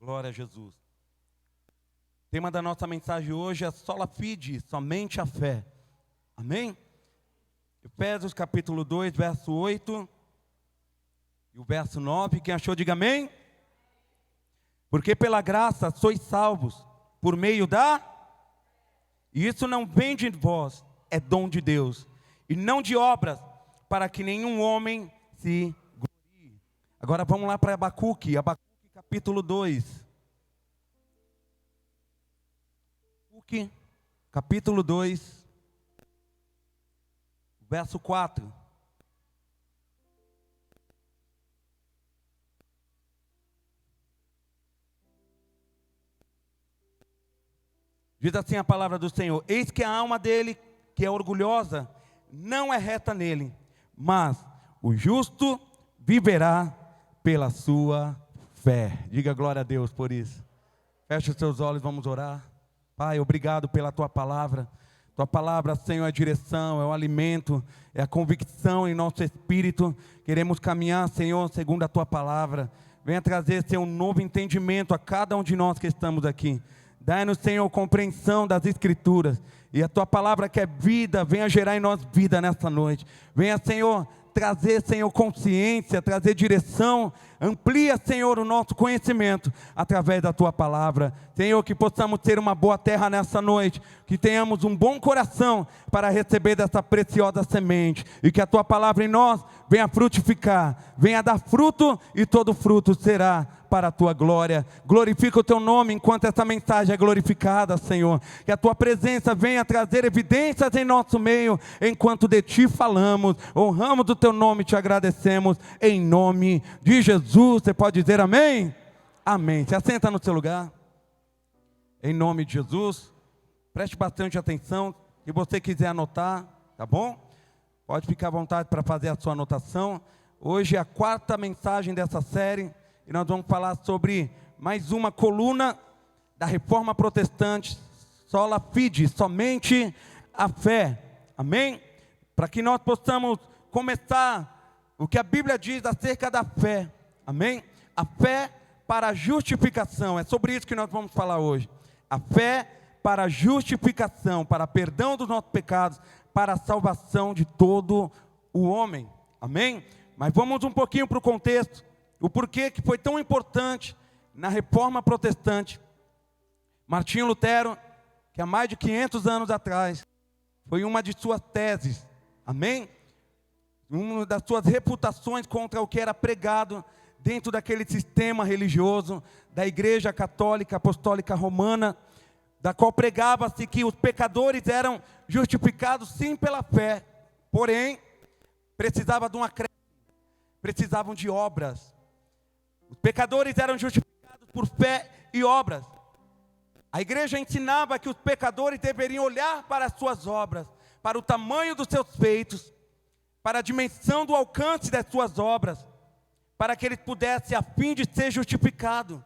Glória a Jesus. O tema da nossa mensagem hoje é sola fide, somente a fé. Amém? Efésios capítulo 2, verso 8 e o verso 9. Quem achou, diga amém. Porque pela graça sois salvos por meio da... E isso não vem de vós, é dom de Deus. E não de obras, para que nenhum homem se glorie. Agora vamos lá para Abacuque. Abacuque capítulo 2. Abacuque capítulo 2, verso 4. Diz assim a palavra do Senhor: eis que a alma dele, que é orgulhosa, não é reta nele, mas o justo viverá pela sua fé. Diga glória a Deus por isso. Feche os seus olhos, vamos orar. Pai, obrigado pela tua palavra. Tua palavra, Senhor, é direção, é o alimento, é a convicção em nosso espírito. Queremos caminhar, Senhor, segundo a tua palavra. Venha trazer, Senhor, um novo entendimento a cada um de nós que estamos aqui. Dai-nos, Senhor, compreensão das Escrituras. E a tua palavra que é vida, venha gerar em nós vida nessa noite. Venha, Senhor, trazer, Senhor, consciência, trazer direção. Amplia, Senhor, o nosso conhecimento através da tua palavra. Senhor, que possamos ter uma boa terra nessa noite. Que tenhamos um bom coração para receber dessa preciosa semente. E que a tua palavra em nós venha frutificar, venha dar fruto, e todo fruto será para a tua glória. Glorifica o teu nome enquanto essa mensagem é glorificada, Senhor. Que a tua presença venha trazer evidências em nosso meio, enquanto de ti falamos. Honramos o teu nome e te agradecemos, em nome de Jesus. Você pode dizer amém? Amém. Se assenta no seu lugar, em nome de Jesus. Preste bastante atenção. Se você quiser anotar, tá bom? Pode ficar à vontade para fazer a sua anotação. Hoje é a quarta mensagem dessa série, e nós vamos falar sobre mais uma coluna da Reforma Protestante, sola fide, somente a fé. Amém? Para que nós possamos começar o que a Bíblia diz acerca da fé. Amém? A fé para a justificação. É sobre isso que nós vamos falar hoje. A fé para a justificação, para perdão dos nossos pecados, para a salvação de todo o homem. Amém? Mas vamos um pouquinho para o contexto. O porquê que foi tão importante na Reforma Protestante. Martinho Lutero, que há mais de 500 anos atrás, foi uma de suas teses, amém? Uma das suas reputações contra o que era pregado dentro daquele sistema religioso da Igreja Católica Apostólica Romana, da qual pregava-se que os pecadores eram justificados sim pela fé, porém, precisava de uma acréscimo, precisavam de obras. Os pecadores eram justificados por fé e obras. A igreja ensinava que os pecadores deveriam olhar para as suas obras, para o tamanho dos seus feitos, para a dimensão do alcance das suas obras, para que eles pudessem, a fim de ser justificados.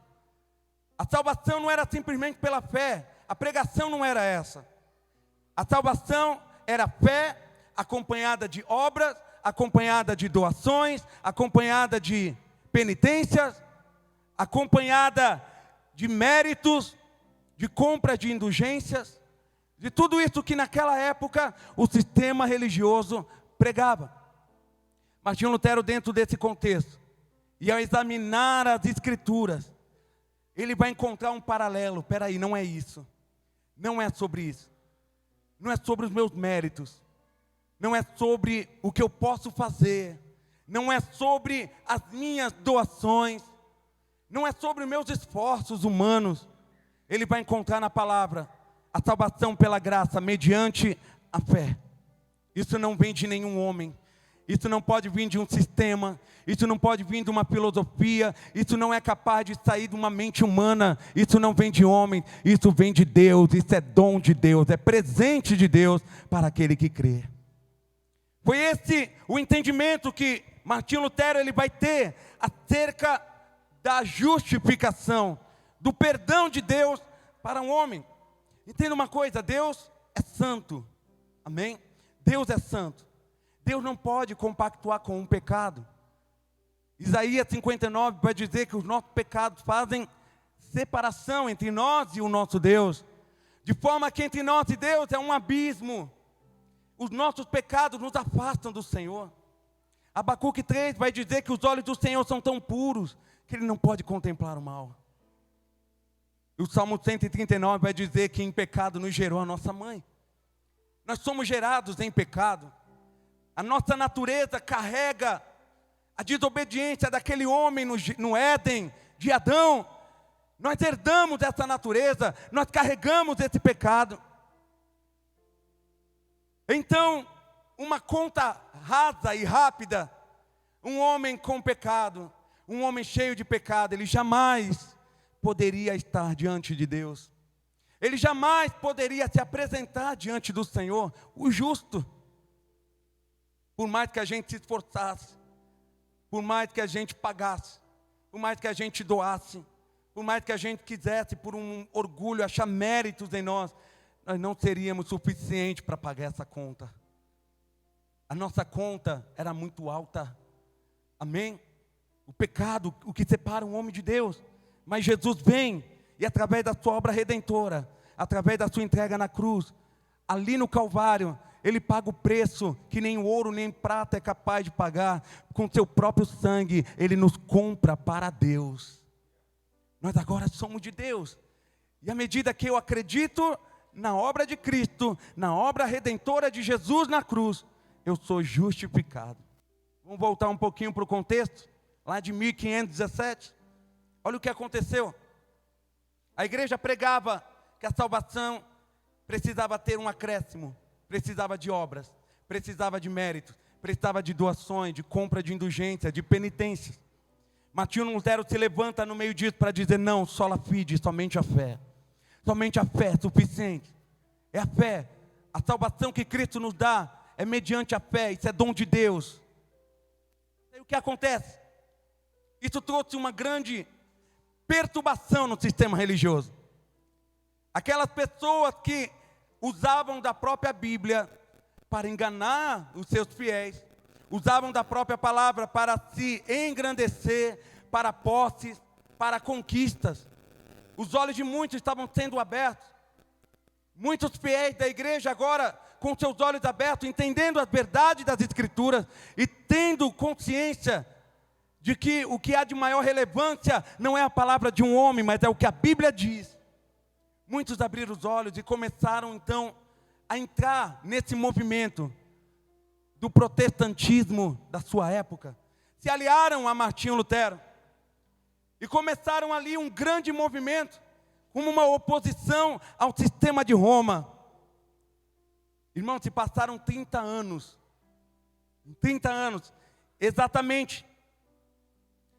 A salvação não era simplesmente pela fé, a pregação não era essa. A salvação era fé acompanhada de obras, acompanhada de doações, acompanhada de penitências, acompanhada de méritos, de compra de indulgências, de tudo isso que naquela época o sistema religioso pregava. Martinho Lutero, dentro desse contexto, e ao examinar as Escrituras, ele vai encontrar um paralelo. Peraí, não é isso, não é sobre isso, não é sobre os meus méritos, não é sobre o que eu posso fazer, não é sobre as minhas doações, não é sobre os meus esforços humanos. Ele vai encontrar na palavra a salvação pela graça, mediante a fé. Isso não vem de nenhum homem, isso não pode vir de um sistema, isso não pode vir de uma filosofia, isso não é capaz de sair de uma mente humana, isso não vem de homem, isso vem de Deus, isso é dom de Deus, é presente de Deus para aquele que crê. Foi esse o entendimento que Martinho Lutero ele vai ter acerca da justificação, do perdão de Deus para um homem. Entenda uma coisa, Deus é santo, amém? Deus é santo, Deus não pode compactuar com um pecado. Isaías 59 vai dizer que os nossos pecados fazem separação entre nós e o nosso Deus, de forma que entre nós e Deus é um abismo. Os nossos pecados nos afastam do Senhor. Abacuque 3 vai dizer que os olhos do Senhor são tão puros que Ele não pode contemplar o mal. E o Salmo 139 vai dizer que em pecado nos gerou a nossa mãe. Nós somos gerados em pecado. A nossa natureza carrega a desobediência daquele homem no Éden, de Adão. Nós herdamos essa natureza, nós carregamos esse pecado. Então, uma conta rasa e rápida, um homem com pecado, um homem cheio de pecado, ele jamais poderia estar diante de Deus. Ele jamais poderia se apresentar diante do Senhor, o justo. Por mais que a gente se esforçasse, por mais que a gente pagasse, por mais que a gente doasse, por mais que a gente quisesse, por um orgulho, achar méritos em nós, nós não seríamos suficientes para pagar essa conta. A nossa conta era muito alta. Amém? O pecado, o que separa um homem de Deus. Mas Jesus vem e através da sua obra redentora, através da sua entrega na cruz, ali no Calvário, Ele paga o preço que nem ouro nem prata é capaz de pagar. Com seu próprio sangue, Ele nos compra para Deus. Nós agora somos de Deus. E à medida que eu acredito na obra de Cristo, na obra redentora de Jesus na cruz, eu sou justificado. Vamos voltar um pouquinho para o contexto, lá de 1517. Olha o que aconteceu. A igreja pregava que a salvação precisava ter um acréscimo, precisava de obras, precisava de méritos, precisava de doações, de compra de indulgência, de penitências. Martinho Lutero se levanta no meio disso para dizer: não, sola fide, somente a fé. Somente a fé é suficiente. É a fé. A salvação que Cristo nos dá é mediante a fé. Isso é dom de Deus. E o que acontece? Isso trouxe uma grande perturbação no sistema religioso. Aquelas pessoas que usavam da própria Bíblia para enganar os seus fiéis, usavam da própria palavra para se engrandecer, para posses, para conquistas. Os olhos de muitos estavam sendo abertos. Muitos fiéis da igreja agora, com seus olhos abertos, entendendo as verdades das Escrituras e tendo consciência de que o que há de maior relevância não é a palavra de um homem, mas é o que a Bíblia diz. Muitos abriram os olhos e começaram então a entrar nesse movimento do protestantismo da sua época. Se aliaram a Martinho Lutero e começaram ali um grande movimento, como uma oposição ao sistema de Roma. Irmãos, se passaram 30 anos, exatamente,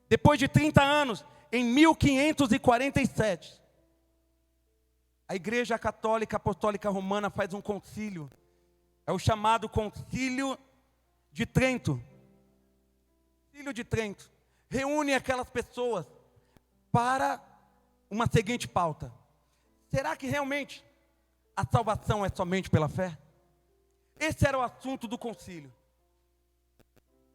depois de 30 anos, em 1547, a Igreja Católica Apostólica Romana faz um concílio, é o chamado Concílio de Trento. Concílio de Trento reúne aquelas pessoas para uma seguinte pauta: será que realmente a salvação é somente pela fé? Esse era o assunto do concílio.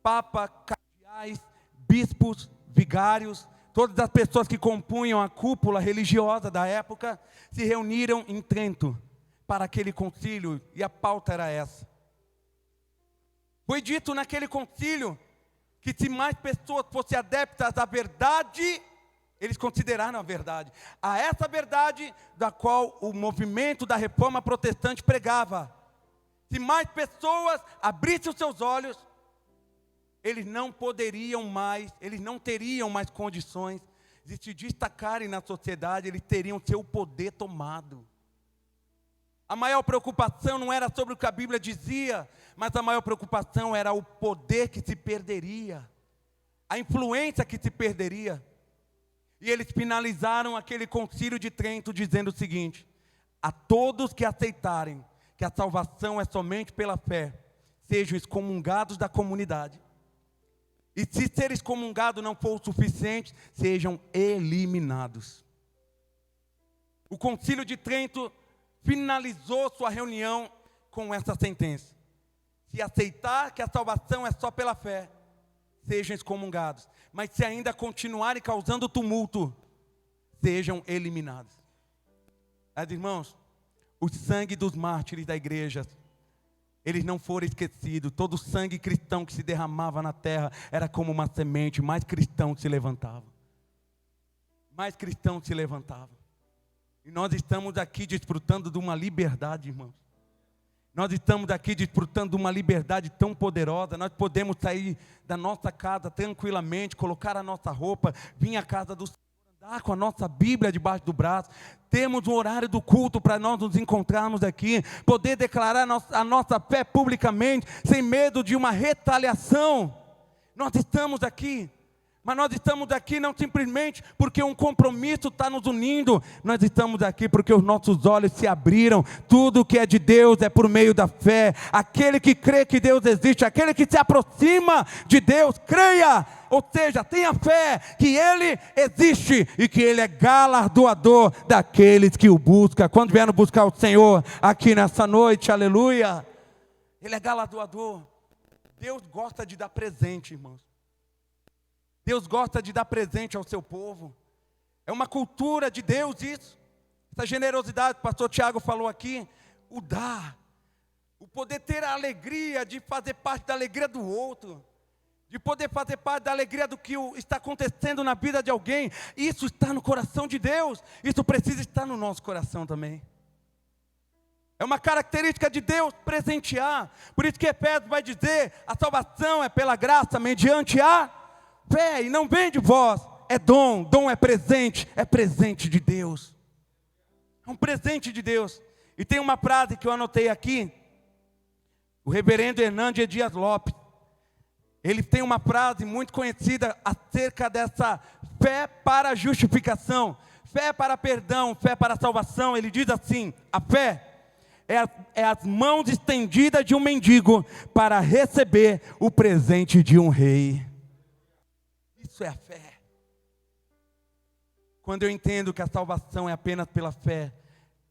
Papa, cardeais, bispos, vigários, todas as pessoas que compunham a cúpula religiosa da época se reuniram em Trento para aquele concílio, e a pauta era essa. Foi dito naquele concílio que se mais pessoas fossem adeptas à verdade, eles consideraram a verdade, a essa verdade da qual o movimento da reforma protestante pregava, se mais pessoas abrissem os seus olhos, eles não teriam mais condições de se destacarem na sociedade, eles teriam seu poder tomado. A maior preocupação não era sobre o que a Bíblia dizia, mas a maior preocupação era o poder que se perderia, a influência que se perderia. E eles finalizaram aquele concílio de Trento dizendo o seguinte: a todos que aceitarem que a salvação é somente pela fé, sejam excomungados da comunidade. E se ser excomungado não for o suficiente, sejam eliminados. O concílio de Trento finalizou sua reunião com essa sentença: se aceitar que a salvação é só pela fé, sejam excomungados. Mas se ainda continuarem causando tumulto, sejam eliminadas. Mas, irmãos, o sangue dos mártires da igreja, eles não foram esquecidos. Todo o sangue cristão que se derramava na terra era como uma semente, mais cristão se levantava. Mais cristão se levantava. E nós estamos aqui desfrutando de uma liberdade, irmãos. Nós estamos aqui desfrutando de uma liberdade tão poderosa. Nós podemos sair da nossa casa tranquilamente, colocar a nossa roupa, vir à casa do Senhor, andar com a nossa Bíblia debaixo do braço. Temos o horário do culto para nós nos encontrarmos aqui, poder declarar a nossa fé publicamente, sem medo de uma retaliação. Nós estamos aqui. Mas nós estamos aqui não simplesmente porque um compromisso está nos unindo. Nós estamos aqui porque os nossos olhos se abriram. Tudo que é de Deus é por meio da fé. Aquele que crê que Deus existe, aquele que se aproxima de Deus, creia. Ou seja, tenha fé que Ele existe e que Ele é galardoador daqueles que o buscam. Quando vieram buscar o Senhor aqui nessa noite, aleluia. Ele é galardoador. Deus gosta de dar presente, irmãos. Deus gosta de dar presente ao seu povo. É uma cultura de Deus isso. Essa generosidade que o pastor Tiago falou aqui. O dar. O poder ter a alegria de fazer parte da alegria do outro. De poder fazer parte da alegria do que está acontecendo na vida de alguém. Isso está no coração de Deus. Isso precisa estar no nosso coração também. É uma característica de Deus presentear. Por isso que Efésios vai dizer, a salvação é pela graça mediante a fé, e não vem de vós, é dom é presente de Deus. É um presente de Deus. E tem uma frase que eu anotei aqui, o reverendo Hernandes Dias Lopes, ele tem uma frase muito conhecida acerca dessa fé para a justificação, fé para perdão, fé para a salvação. Ele diz assim: a fé é as mãos estendidas de um mendigo para receber o presente de um rei. Isso é a fé. Quando eu entendo que a salvação é apenas pela fé,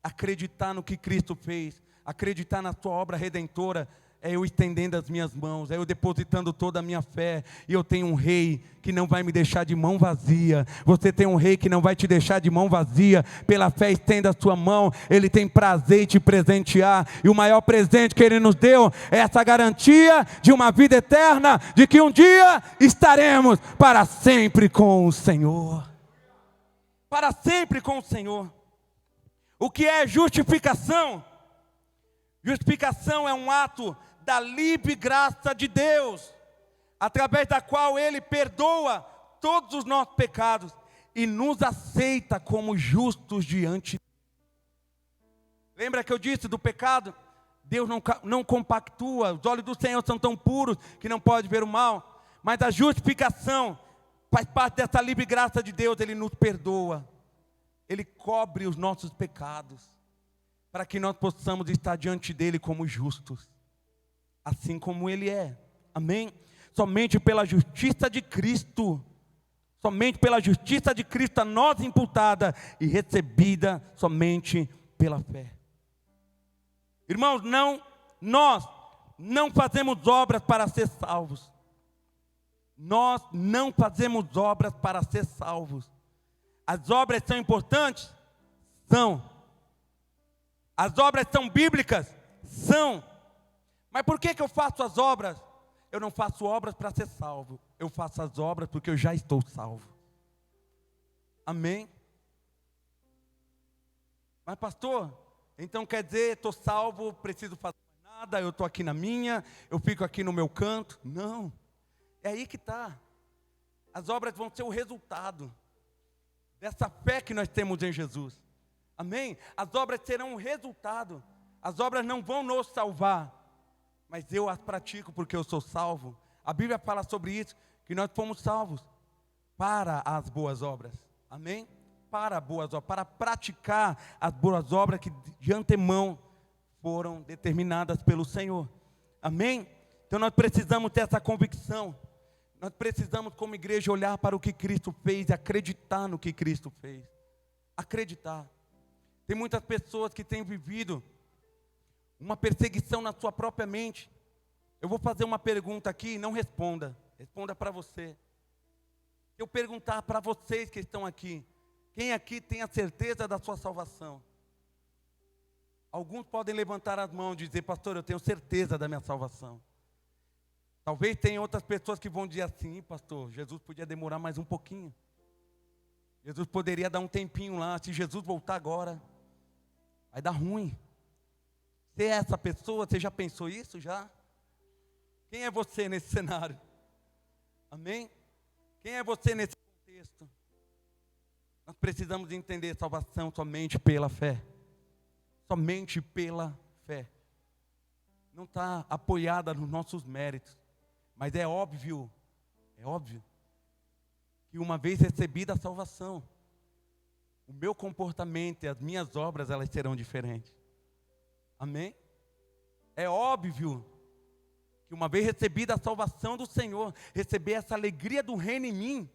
acreditar no que Cristo fez, acreditar na sua obra redentora, é eu estendendo as minhas mãos, é eu depositando toda a minha fé. E eu tenho um rei que não vai me deixar de mão vazia. Você tem um rei que não vai te deixar de mão vazia. Pela fé estenda a sua mão. Ele tem prazer em te presentear. E o maior presente que Ele nos deu é essa garantia de uma vida eterna, de que um dia estaremos para sempre com o Senhor. Para sempre com o Senhor. O que é justificação? Justificação é um ato da livre graça de Deus, através da qual Ele perdoa todos os nossos pecados e nos aceita como justos diante. Lembra que eu disse do pecado? Deus não compactua, os olhos do Senhor são tão puros que não pode ver o mal. Mas a justificação faz parte dessa livre graça de Deus. Ele nos perdoa, Ele cobre os nossos pecados, para que nós possamos estar diante dEle como justos, assim como Ele é. Amém? Somente pela justiça de Cristo, somente pela justiça de Cristo, a nós imputada e recebida somente pela fé. Irmãos, nós não fazemos obras para ser salvos. Nós não fazemos obras para ser salvos. As obras são importantes? São. As obras são bíblicas? São. Mas por que eu faço as obras? Eu não faço obras para ser salvo. Eu faço as obras porque eu já estou salvo. Amém? Mas pastor, então quer dizer, estou salvo, preciso fazer mais nada, eu estou aqui na minha, eu fico aqui no meu canto? Não. É aí que está. As obras vão ser o resultado dessa fé que nós temos em Jesus. Amém? As obras serão um resultado. As obras não vão nos salvar, mas eu as pratico porque eu sou salvo. A Bíblia fala sobre isso, que nós fomos salvos para as boas obras. Amém? Para boas obras, para praticar as boas obras que de antemão foram determinadas pelo Senhor. Amém? Então nós precisamos ter essa convicção. Nós precisamos, como igreja, olhar para o que Cristo fez e acreditar no que Cristo fez. Acreditar. Tem muitas pessoas que têm vivido uma perseguição na sua própria mente. Eu vou fazer uma pergunta aqui, não responda. Responda para você. Se eu perguntar para vocês que estão aqui, Quem aqui tem a certeza da sua salvação? Alguns podem levantar as mãos e dizer: pastor, eu tenho certeza da minha salvação. Talvez tenha outras pessoas que vão dizer assim: pastor, Jesus podia demorar mais um pouquinho. Jesus poderia dar um tempinho lá. Se Jesus voltar agora, vai dar ruim. Você é essa pessoa? Você já pensou isso já? Quem é você nesse cenário? Amém? Quem é você nesse contexto? Nós precisamos entender salvação somente pela fé. Somente pela fé. Não está apoiada nos nossos méritos. Mas é óbvio que uma vez recebida a salvação, o meu comportamento e as minhas obras, elas serão diferentes. Amém? É óbvio que uma vez recebida a salvação do Senhor, receber essa alegria do reino em mim,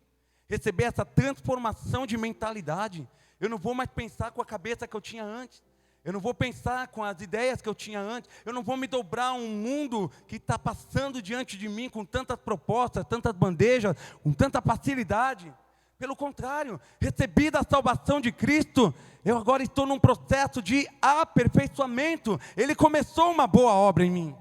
receber essa transformação de mentalidade, eu não vou mais pensar com a cabeça que eu tinha antes. Eu não vou pensar com as ideias que eu tinha antes. Eu não vou me dobrar a um mundo que está passando diante de mim com tantas propostas, tantas bandejas, com tanta facilidade. Pelo contrário, recebida a salvação de Cristo, eu agora estou num processo de aperfeiçoamento. Ele começou uma boa obra em mim.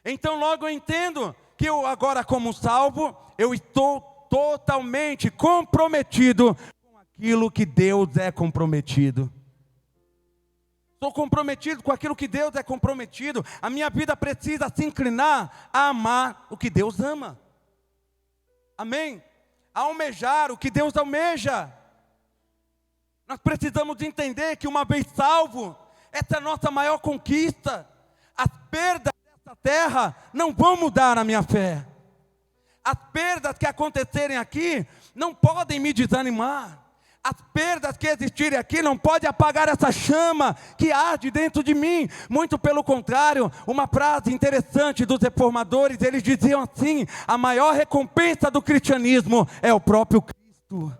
Então logo eu entendo que eu agora, como salvo, eu estou totalmente comprometido com aquilo que Deus é comprometido. Estou comprometido com aquilo que Deus é comprometido. A minha vida precisa se inclinar a amar o que Deus ama. Amém? A almejar o que Deus almeja. Nós precisamos entender que uma vez salvo, essa é a nossa maior conquista. As perdas dessa terra não vão mudar a minha fé. As perdas que acontecerem aqui não podem me desanimar. As perdas que existirem aqui não podem apagar essa chama que arde dentro de mim. Muito pelo contrário, uma frase interessante dos reformadores, eles diziam assim: a maior recompensa do cristianismo é o próprio Cristo.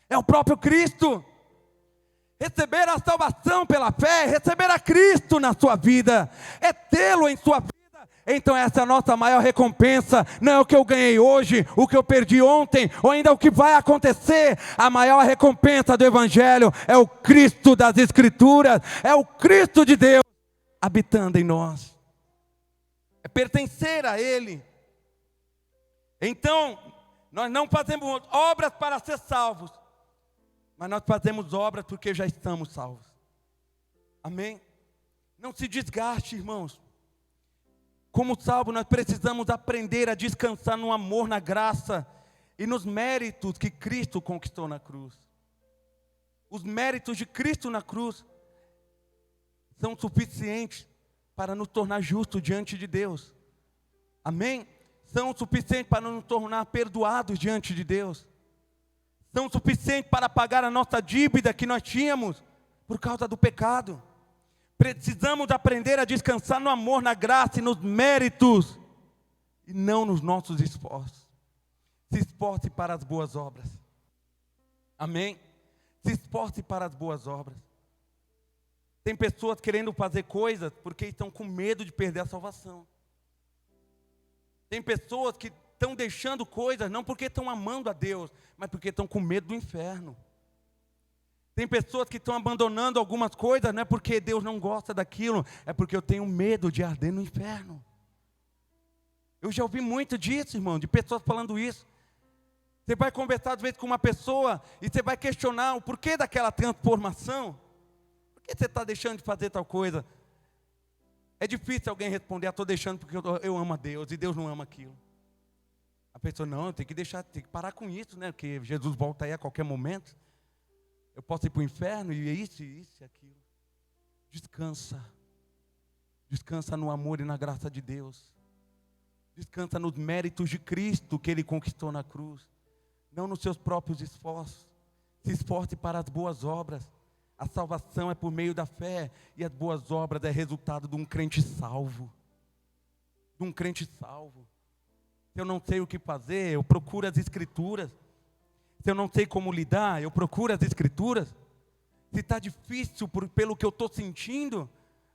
É o próprio Cristo. Receber a salvação pela fé, receber a Cristo na sua vida, é tê-lo em sua vida. Então essa é a nossa maior recompensa. Não é o que eu ganhei hoje, o que eu perdi ontem, ou ainda o que vai acontecer. A maior recompensa do Evangelho é o Cristo das Escrituras, é o Cristo de Deus habitando em nós, é pertencer a Ele. Então nós não fazemos obras para ser salvos, mas nós fazemos obras porque já estamos salvos. Amém? Não se desgaste, irmãos. Como salvo, nós precisamos aprender a descansar no amor, na graça e nos méritos que Cristo conquistou na cruz. Os méritos de Cristo na cruz são suficientes para nos tornar justos diante de Deus. Amém? São suficientes para nos tornar perdoados diante de Deus. São suficientes para pagar a nossa dívida que nós tínhamos por causa do pecado. Precisamos aprender a descansar no amor, na graça e nos méritos, e não nos nossos esforços. Se esforce para as boas obras. Amém? Se esforce para as boas obras. Tem pessoas querendo fazer coisas porque estão com medo de perder a salvação. Tem pessoas que estão deixando coisas não porque estão amando a Deus, mas porque estão com medo do inferno. Tem pessoas que estão abandonando algumas coisas, não é porque Deus não gosta daquilo, é porque eu tenho medo de arder no inferno. Eu já ouvi muito disso, irmão, de pessoas falando isso. Você vai conversar às vezes com uma pessoa e você vai questionar o porquê daquela transformação. Por que você está deixando de fazer tal coisa? É difícil alguém responder: estou deixando porque eu amo a Deus e Deus não ama aquilo. A pessoa: não, tem que deixar, tem que parar com isso, né? Porque Jesus volta aí a qualquer momento. Eu posso ir para o inferno e isso e aquilo. Descansa. Descansa no amor e na graça de Deus. Descansa nos méritos de Cristo que Ele conquistou na cruz. Não nos seus próprios esforços. Se esforce para as boas obras. A salvação é por meio da fé. E as boas obras é resultado de um crente salvo. De um crente salvo. Se eu não sei o que fazer, eu procuro as Escrituras. Se eu não sei como lidar, eu procuro as Escrituras. Se está difícil pelo que eu estou sentindo,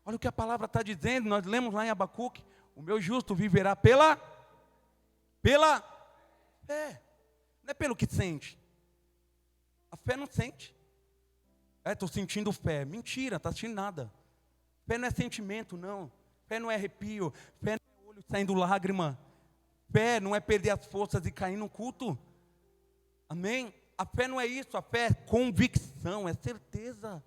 olha o que a palavra está dizendo. Nós lemos lá em Abacuque: o meu justo viverá pela fé, não é pelo que sente. A A fé não sente. Estou sentindo fé. Mentira, está sentindo nada. Fé não é sentimento, não. Fé não é arrepio. Fé não é olho saindo lágrima. Fé não é perder as forças e cair no culto. Amém? A fé não é isso. A fé é convicção, é certeza.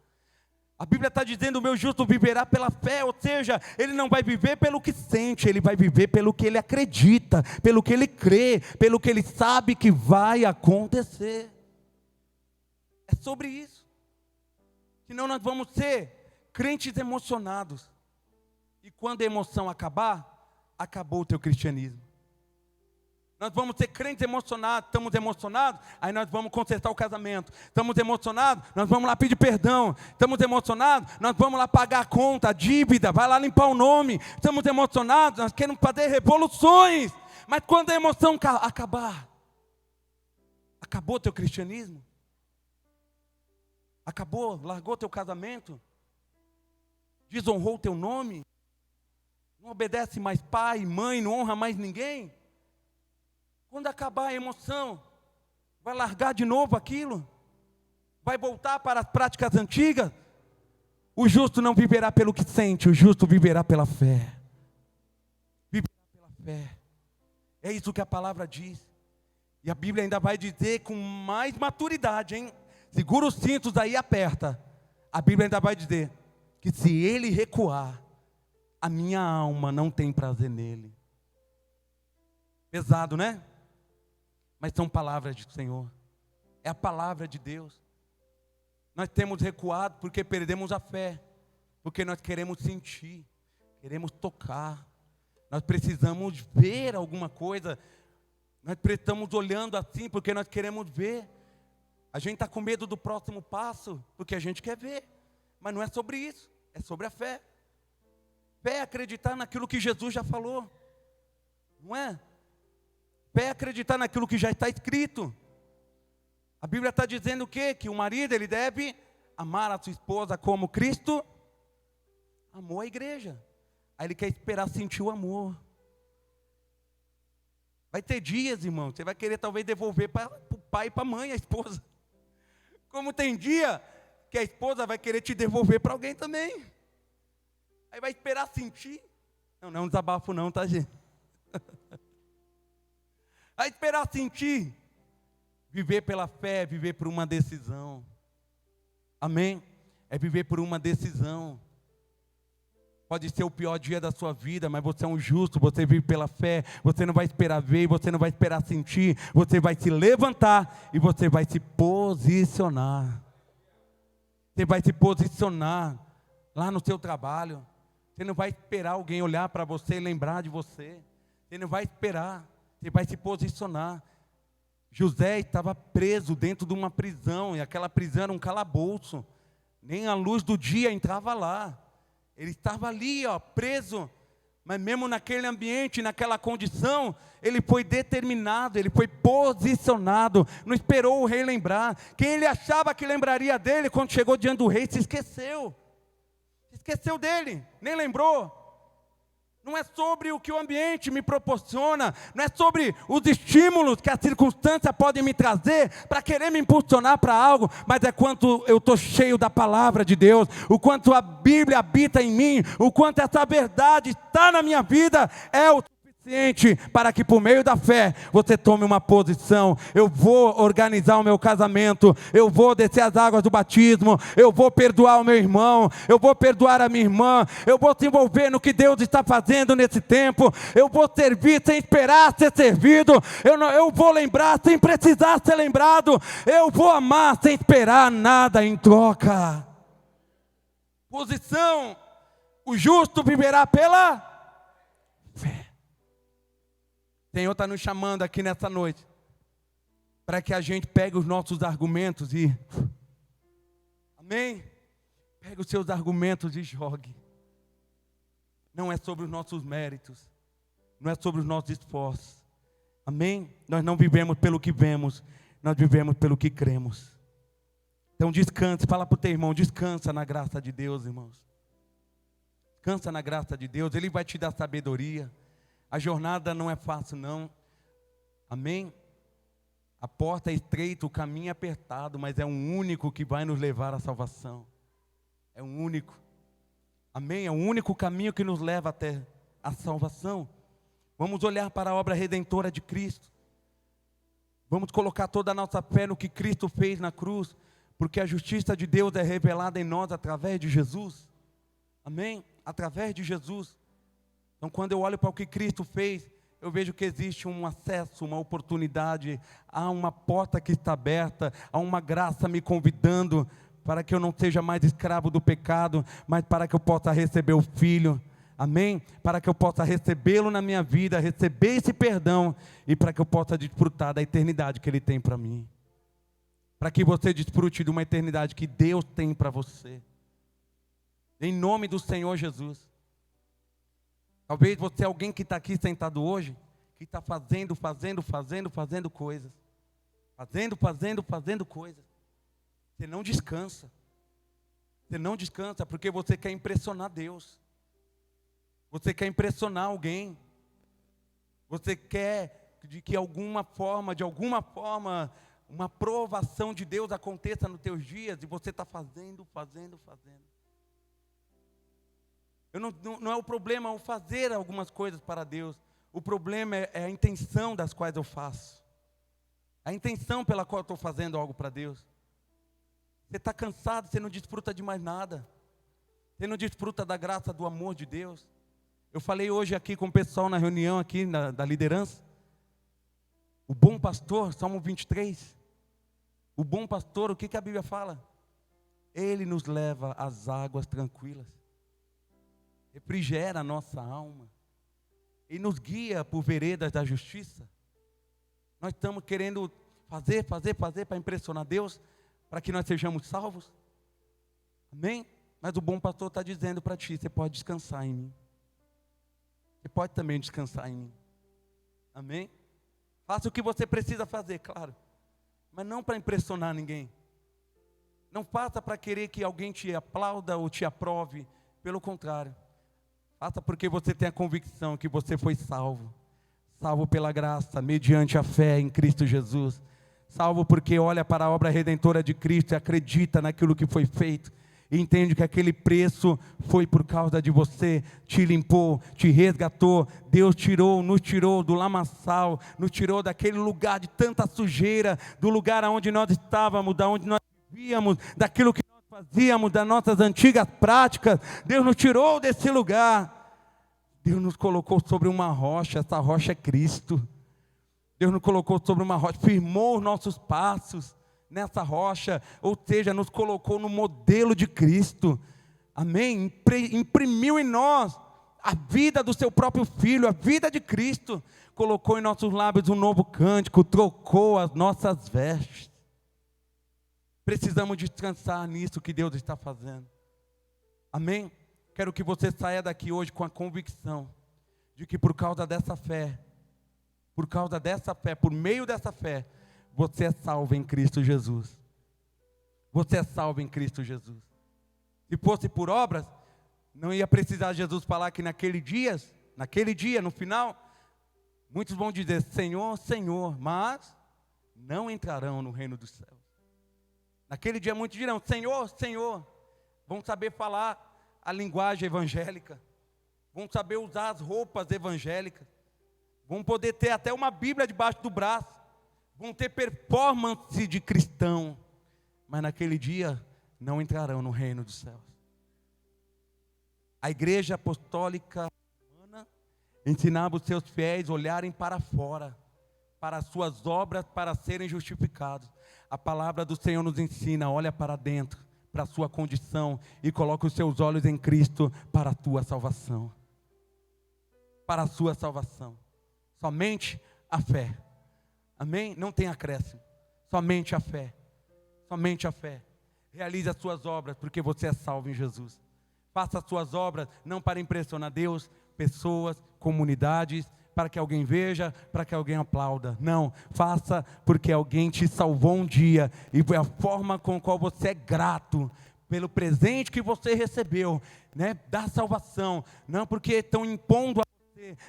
A Bíblia está dizendo: o meu justo viverá pela fé. Ou seja, ele não vai viver pelo que sente, ele vai viver pelo que ele acredita, pelo que ele crê, pelo que ele sabe que vai acontecer. É sobre isso. Senão nós vamos ser crentes emocionados. E quando a emoção acabar, acabou o teu cristianismo. Nós vamos ser crentes emocionados, estamos emocionados, aí nós vamos consertar o casamento. Estamos emocionados, nós vamos lá pedir perdão. Estamos emocionados, nós vamos lá pagar a conta, a dívida, vai lá limpar o nome. Estamos emocionados, nós queremos fazer revoluções. Mas quando a emoção acabar, acabou o teu cristianismo? Acabou, largou teu casamento? Desonrou o teu nome? Não obedece mais pai, mãe, não honra mais ninguém? Quando acabar a emoção, vai largar de novo aquilo? Vai voltar para as práticas antigas? O justo não viverá pelo que sente, o justo viverá pela fé. Viverá pela fé. É isso que a palavra diz. E a Bíblia ainda vai dizer com mais maturidade, hein? Segura os cintos aí e aperta. A Bíblia ainda vai dizer que se ele recuar, a minha alma não tem prazer nele. Pesado, né? Mas são palavras do Senhor. É a palavra de Deus. Nós temos recuado porque perdemos a fé. Porque nós queremos sentir, queremos tocar. Nós precisamos ver alguma coisa. Nós estamos olhando assim porque nós queremos ver. A gente está com medo do próximo passo porque a gente quer ver. Mas não é sobre isso, é sobre a fé. Fé é acreditar naquilo que Jesus já falou. Não é? Fé é acreditar naquilo que já está escrito. A Bíblia está dizendo o quê? Que o marido ele deve amar a sua esposa como Cristo amou a igreja. Aí ele quer esperar sentir o amor. Vai ter dias, irmão, você vai querer talvez devolver para o pai e para a mãe, a esposa. Como tem dia que a esposa vai querer te devolver para alguém também. Aí vai esperar sentir. Não é um desabafo não, tá, gente? Vai esperar sentir. Viver pela fé é viver por uma decisão. Amém? É viver por uma decisão. Pode ser o pior dia da sua vida, mas você é um justo, você vive pela fé. Você não vai esperar ver, você não vai esperar sentir. Você vai se levantar e você vai se posicionar. Você vai se posicionar lá no seu trabalho. Você não vai esperar alguém olhar para você e lembrar de você. Você não vai esperar. Você vai se posicionar. José estava preso dentro de uma prisão, e aquela prisão era um calabouço. Nem a luz do dia entrava lá. Ele estava ali, preso. Mas mesmo naquele ambiente, naquela condição, ele foi determinado, ele foi posicionado. Não esperou o rei lembrar. Quem ele achava que lembraria dele, quando chegou diante do rei, se esqueceu. Se esqueceu dele, nem lembrou. Não é sobre o que o ambiente me proporciona, não é sobre os estímulos que a circunstância pode me trazer para querer me impulsionar para algo, mas é quanto eu estou cheio da palavra de Deus, o quanto a Bíblia habita em mim, o quanto essa verdade está na minha vida, é o suficiente para que por meio da fé você tome uma posição. Eu vou organizar o meu casamento, eu vou descer as águas do batismo, eu vou perdoar o meu irmão, eu vou perdoar a minha irmã, eu vou se envolver no que Deus está fazendo nesse tempo, eu vou servir sem esperar ser servido, eu vou lembrar sem precisar ser lembrado, eu vou amar sem esperar nada em troca. Posição: o justo viverá pela fé. O Senhor está nos chamando aqui nessa noite para que a gente pegue os nossos argumentos e, amém? Pegue os seus argumentos e jogue. Não é sobre os nossos méritos, não é sobre os nossos esforços, amém? Nós não vivemos pelo que vemos, nós vivemos pelo que cremos. Então descanse, fala para o teu irmão, descansa na graça de Deus, irmãos. Descansa na graça de Deus, Ele vai te dar sabedoria. A jornada não é fácil não, amém? A porta é estreita, o caminho é apertado, mas é um único que vai nos levar à salvação. É um único. Amém? É o único caminho que nos leva até a salvação. Vamos olhar para a obra redentora de Cristo. Vamos colocar toda a nossa fé no que Cristo fez na cruz, porque a justiça de Deus é revelada em nós através de Jesus. Amém? Através de Jesus. Então, quando eu olho para o que Cristo fez, eu vejo que existe um acesso, uma oportunidade, há uma porta que está aberta, há uma graça me convidando para que eu não seja mais escravo do pecado, mas para que eu possa receber o Filho. Amém? Para que eu possa recebê-lo na minha vida, receber esse perdão e para que eu possa desfrutar da eternidade que Ele tem para mim. Para que você desfrute de uma eternidade que Deus tem para você. Em nome do Senhor Jesus. Talvez você é alguém que está aqui sentado hoje, que está fazendo coisas. Fazendo coisas. Você não descansa. Você não descansa porque você quer impressionar Deus. Você quer impressionar alguém. Você quer de que de alguma forma, uma aprovação de Deus aconteça nos teus dias e você está fazendo. Não é o problema o fazer algumas coisas para Deus. O problema é a intenção das quais eu faço. A intenção pela qual eu estou fazendo algo para Deus. Você está cansado, você não desfruta de mais nada. Você não desfruta da graça, do amor de Deus. Eu falei hoje aqui com o pessoal na reunião aqui da liderança. O bom pastor, Salmo 23. O bom pastor, o que a Bíblia fala? Ele nos leva às águas tranquilas. Refrigera a nossa alma. E nos guia por veredas da justiça. Nós estamos querendo fazer para impressionar Deus, para que nós sejamos salvos. Amém? Mas o bom pastor está dizendo para ti, você pode descansar em mim. Você pode também descansar em mim. Amém? Faça o que você precisa fazer, claro. Mas não para impressionar ninguém. Não faça para querer que alguém te aplauda ou te aprove. Pelo contrário. Faça porque você tem a convicção que você foi salvo. Salvo pela graça, mediante a fé em Cristo Jesus. Salvo porque olha para a obra redentora de Cristo e acredita naquilo que foi feito. E entende que aquele preço foi por causa de você, te limpou, te resgatou. Deus nos tirou do lamaçal, nos tirou daquele lugar de tanta sujeira, do lugar onde nós estávamos, da onde nós vivíamos, daquilo que nós fazíamos, das nossas antigas práticas. Deus nos tirou desse lugar. Deus nos colocou sobre uma rocha, essa rocha é Cristo. Deus nos colocou sobre uma rocha, firmou os nossos passos nessa rocha, ou seja, nos colocou no modelo de Cristo, amém? Imprimiu em nós a vida do seu próprio Filho, a vida de Cristo, colocou em nossos lábios um novo cântico, trocou as nossas vestes. Precisamos descansar nisso que Deus está fazendo, amém? Quero que você saia daqui hoje com a convicção de que por causa dessa fé, por meio dessa fé, você é salvo em Cristo Jesus. Você é salvo em Cristo Jesus. Se fosse por obras, não ia precisar Jesus falar que naquele dia, no final, muitos vão dizer, Senhor, Senhor, mas não entrarão no reino dos céus. Naquele dia muitos dirão, Senhor, Senhor, vão saber falar a linguagem evangélica, vão saber usar as roupas evangélicas, vão poder ter até uma Bíblia debaixo do braço, vão ter performance de cristão, mas naquele dia não entrarão no reino dos céus. A igreja apostólica romana ensinava os seus fiéis a olharem para fora, para as suas obras, para serem justificados. A palavra do Senhor nos ensina, olha para dentro, para a sua condição, e coloca os seus olhos em Cristo para a tua salvação. Para a sua salvação. Somente a fé. Amém? Não tem acréscimo. Somente a fé. Somente a fé. Realize as suas obras, porque você é salvo em Jesus. Faça as suas obras, não para impressionar Deus, pessoas, comunidades, para que alguém veja, para que alguém aplauda. Não, faça porque alguém te salvou um dia, e a forma com a qual você é grato pelo presente que você recebeu, né, da salvação. Não porque estão impondo a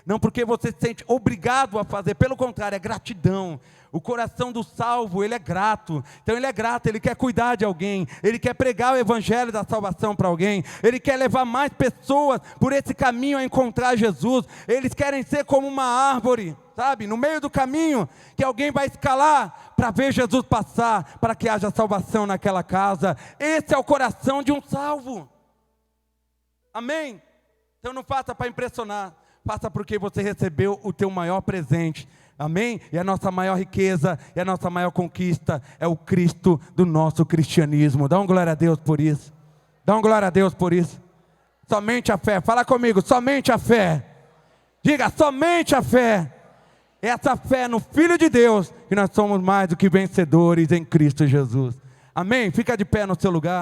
não porque você se sente obrigado a fazer, pelo contrário, é gratidão. O coração do salvo, ele é grato. Então ele é grato, ele quer cuidar de alguém, ele quer pregar o evangelho da salvação para alguém, ele quer levar mais pessoas por esse caminho a encontrar Jesus. Eles querem ser como uma árvore, sabe, no meio do caminho, que alguém vai escalar para ver Jesus passar, para que haja salvação naquela casa. Esse é o coração de um salvo. Amém? Então não faça para impressionar, faça porque você recebeu o teu maior presente. Amém? E a nossa maior riqueza, e a nossa maior conquista é o Cristo do nosso cristianismo. Dá uma glória a Deus por isso. Dá uma glória a Deus por isso. Somente a fé. Fala comigo, somente a fé. Diga, somente a fé. Essa fé no Filho de Deus, que nós somos mais do que vencedores em Cristo Jesus. Amém? Fica de pé no seu lugar.